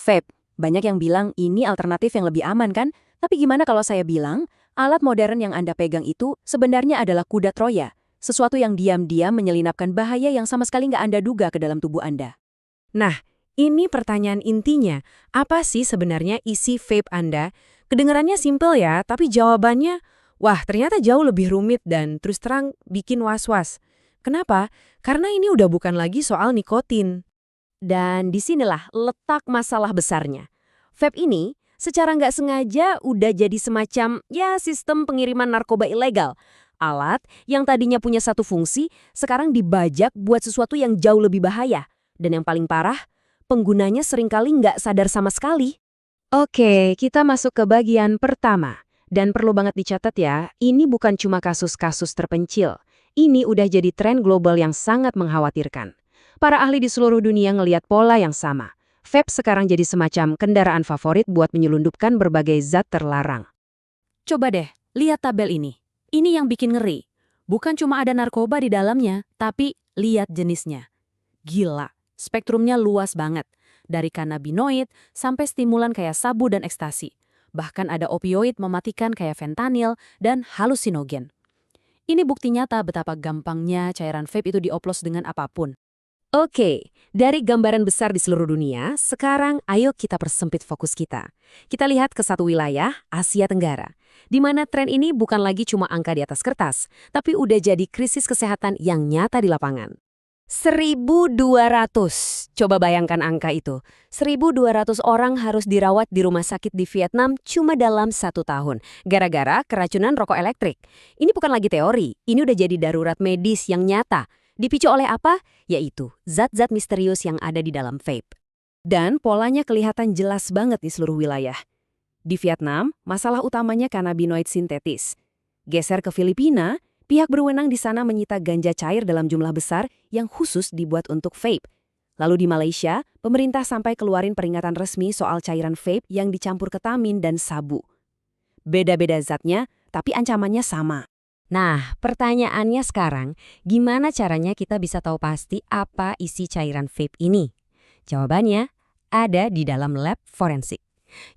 Vape. Banyak yang bilang ini alternatif yang lebih aman kan? Tapi gimana kalau saya bilang, alat modern yang Anda pegang itu sebenarnya adalah kuda Troya. Sesuatu yang diam-diam menyelinapkan bahaya yang sama sekali nggak Anda duga ke dalam tubuh Anda. Nah, ini pertanyaan intinya. Apa sih sebenarnya isi vape Anda? Kedengarannya simpel ya, tapi jawabannya, wah ternyata jauh lebih rumit dan terus terang bikin was-was. Kenapa? Karena ini udah bukan lagi soal nikotin. Dan disinilah letak masalah besarnya. Vape ini secara nggak sengaja udah jadi semacam sistem pengiriman narkoba ilegal. Alat yang tadinya punya satu fungsi, sekarang dibajak buat sesuatu yang jauh lebih bahaya. Dan yang paling parah, penggunanya seringkali nggak sadar sama sekali. Oke, kita masuk ke bagian pertama. Dan perlu banget dicatat ya, ini bukan cuma kasus-kasus terpencil. Ini udah jadi tren global yang sangat mengkhawatirkan. Para ahli di seluruh dunia ngelihat pola yang sama. Vape sekarang jadi semacam kendaraan favorit buat menyelundupkan berbagai zat terlarang. Coba deh, lihat tabel ini. Ini yang bikin ngeri. Bukan cuma ada narkoba di dalamnya, tapi lihat jenisnya. Gila, spektrumnya luas banget. Dari kanabinoid sampai stimulan kayak sabu dan ekstasi. Bahkan ada opioid mematikan kayak fentanyl dan halusinogen. Ini bukti nyata betapa gampangnya cairan vape itu dioplos dengan apapun. Oke, dari gambaran besar di seluruh dunia, sekarang ayo kita persempit fokus kita. Kita lihat ke satu wilayah, Asia Tenggara, di mana tren ini bukan lagi cuma angka di atas kertas, tapi udah jadi krisis kesehatan yang nyata di lapangan. 1.200, coba bayangkan angka itu. 1.200 orang harus dirawat di rumah sakit di Vietnam cuma dalam 1 tahun, gara-gara keracunan rokok elektrik. Ini bukan lagi teori, ini udah jadi darurat medis yang nyata. Dipicu oleh apa? Yaitu zat-zat misterius yang ada di dalam vape. Dan polanya kelihatan jelas banget di seluruh wilayah. Di Vietnam, masalah utamanya kanabinoid sintetis. Geser ke Filipina, pihak berwenang di sana menyita ganja cair dalam jumlah besar yang khusus dibuat untuk vape. Lalu di Malaysia, pemerintah sampai keluarin peringatan resmi soal cairan vape yang dicampur ketamin dan sabu. Beda-beda zatnya, tapi ancamannya sama. Nah, pertanyaannya sekarang, gimana caranya kita bisa tahu pasti apa isi cairan vape ini? Jawabannya ada di dalam lab forensik.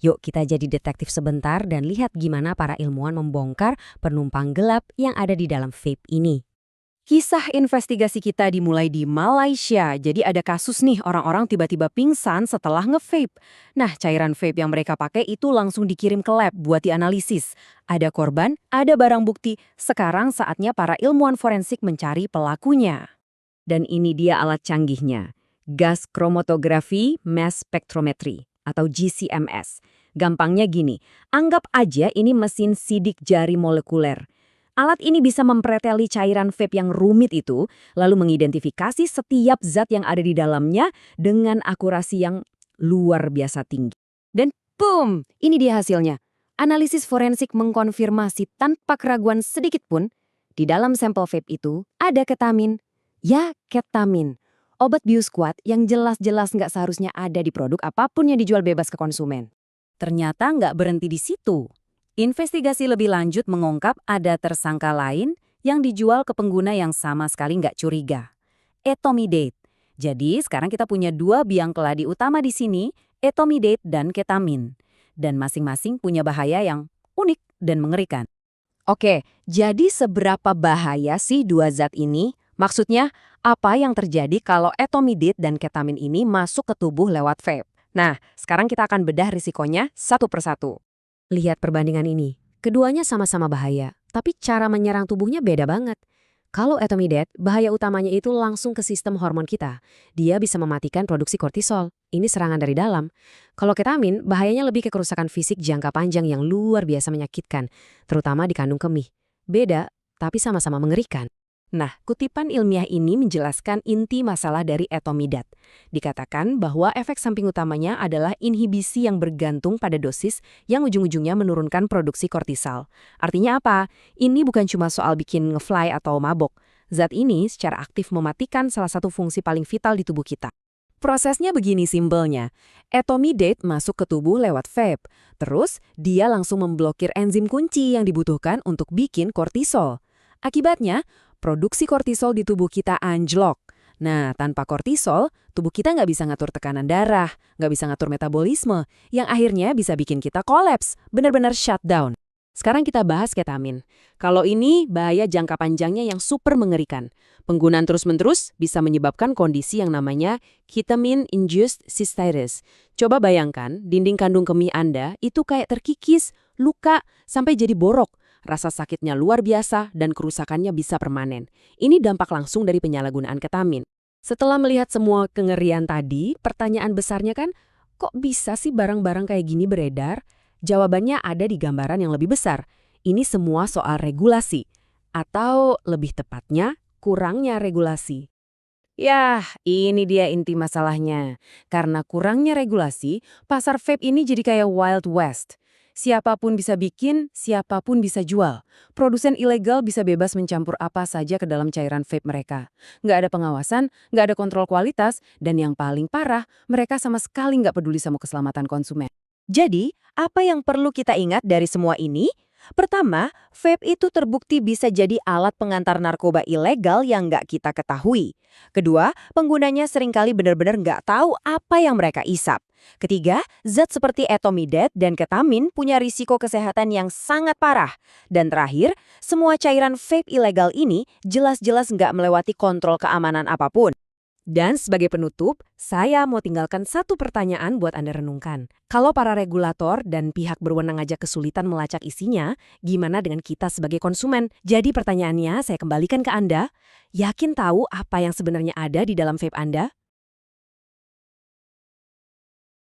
Yuk kita jadi detektif sebentar dan lihat gimana para ilmuwan membongkar penumpang gelap yang ada di dalam vape ini. Kisah investigasi kita dimulai di Malaysia. Jadi ada kasus nih orang-orang tiba-tiba pingsan setelah nge-vape. Nah, cairan vape yang mereka pakai itu langsung dikirim ke lab buat dianalisis. Ada korban, ada barang bukti. Sekarang saatnya para ilmuwan forensik mencari pelakunya. Dan ini dia alat canggihnya. Gas Chromatography Mass Spectrometry atau GCMS. Gampangnya gini, anggap aja ini mesin sidik jari molekuler. Alat ini bisa mempreteli cairan vape yang rumit itu, lalu mengidentifikasi setiap zat yang ada di dalamnya dengan akurasi yang luar biasa tinggi. Dan boom, ini dia hasilnya. Analisis forensik mengkonfirmasi tanpa keraguan sedikit pun, di dalam sampel vape itu ada ketamin. Ya, ketamin. Obat bius kuat yang jelas-jelas nggak seharusnya ada di produk apapun yang dijual bebas ke konsumen. Ternyata nggak berhenti di situ. Investigasi lebih lanjut mengungkap ada tersangka lain yang dijual ke pengguna yang sama sekali nggak curiga. Etomidate. Jadi sekarang kita punya 2 biang keladi utama di sini, etomidate dan ketamin. Dan masing-masing punya bahaya yang unik dan mengerikan. Oke, jadi seberapa bahaya sih 2 zat ini? Maksudnya, apa yang terjadi kalau etomidate dan ketamin ini masuk ke tubuh lewat vape? Nah, sekarang kita akan bedah risikonya satu persatu. Lihat perbandingan ini. Keduanya sama-sama bahaya, tapi cara menyerang tubuhnya beda banget. Kalau etomidate, bahaya utamanya itu langsung ke sistem hormon kita. Dia bisa mematikan produksi kortisol. Ini serangan dari dalam. Kalau ketamin, bahayanya lebih ke kerusakan fisik jangka panjang yang luar biasa menyakitkan, terutama di kandung kemih. Beda, tapi sama-sama mengerikan. Nah, kutipan ilmiah ini menjelaskan inti masalah dari etomidate. Dikatakan bahwa efek samping utamanya adalah inhibisi yang bergantung pada dosis yang ujung-ujungnya menurunkan produksi kortisol. Artinya apa? Ini bukan cuma soal bikin ngefly atau mabok. Zat ini secara aktif mematikan salah satu fungsi paling vital di tubuh kita. Prosesnya begini simpelnya. Etomidate masuk ke tubuh lewat vape. Terus, dia langsung memblokir enzim kunci yang dibutuhkan untuk bikin kortisol. Akibatnya, produksi kortisol di tubuh kita anjlok. Nah, tanpa kortisol, tubuh kita nggak bisa ngatur tekanan darah, nggak bisa ngatur metabolisme, yang akhirnya bisa bikin kita kolaps, benar-benar shutdown. Sekarang kita bahas ketamin. Kalau ini bahaya jangka panjangnya yang super mengerikan. Penggunaan terus-menerus bisa menyebabkan kondisi yang namanya ketamine-induced cystitis. Coba bayangkan, dinding kandung kemih Anda itu kayak terkikis, luka, sampai jadi borok. Rasa sakitnya luar biasa dan kerusakannya bisa permanen. Ini dampak langsung dari penyalahgunaan ketamin. Setelah melihat semua kengerian tadi, pertanyaan besarnya kan, kok bisa sih barang-barang kayak gini beredar? Jawabannya ada di gambaran yang lebih besar. Ini semua soal regulasi. Atau lebih tepatnya, kurangnya regulasi. Yah, ini dia inti masalahnya. Karena kurangnya regulasi, pasar vape ini jadi kayak Wild West. Siapapun bisa bikin, siapapun bisa jual. Produsen ilegal bisa bebas mencampur apa saja ke dalam cairan vape mereka. Nggak ada pengawasan, nggak ada kontrol kualitas, dan yang paling parah, mereka sama sekali nggak peduli sama keselamatan konsumen. Jadi, apa yang perlu kita ingat dari semua ini? Pertama, vape itu terbukti bisa jadi alat pengantar narkoba ilegal yang nggak kita ketahui. Kedua, penggunanya seringkali benar-benar nggak tahu apa yang mereka isap. Ketiga, zat seperti etomidate dan ketamin punya risiko kesehatan yang sangat parah. Dan terakhir, semua cairan vape ilegal ini jelas-jelas nggak melewati kontrol keamanan apapun. Dan sebagai penutup, saya mau tinggalkan satu pertanyaan buat Anda renungkan. Kalau para regulator dan pihak berwenang aja kesulitan melacak isinya, gimana dengan kita sebagai konsumen? Jadi pertanyaannya saya kembalikan ke Anda, yakin tahu apa yang sebenarnya ada di dalam vape Anda?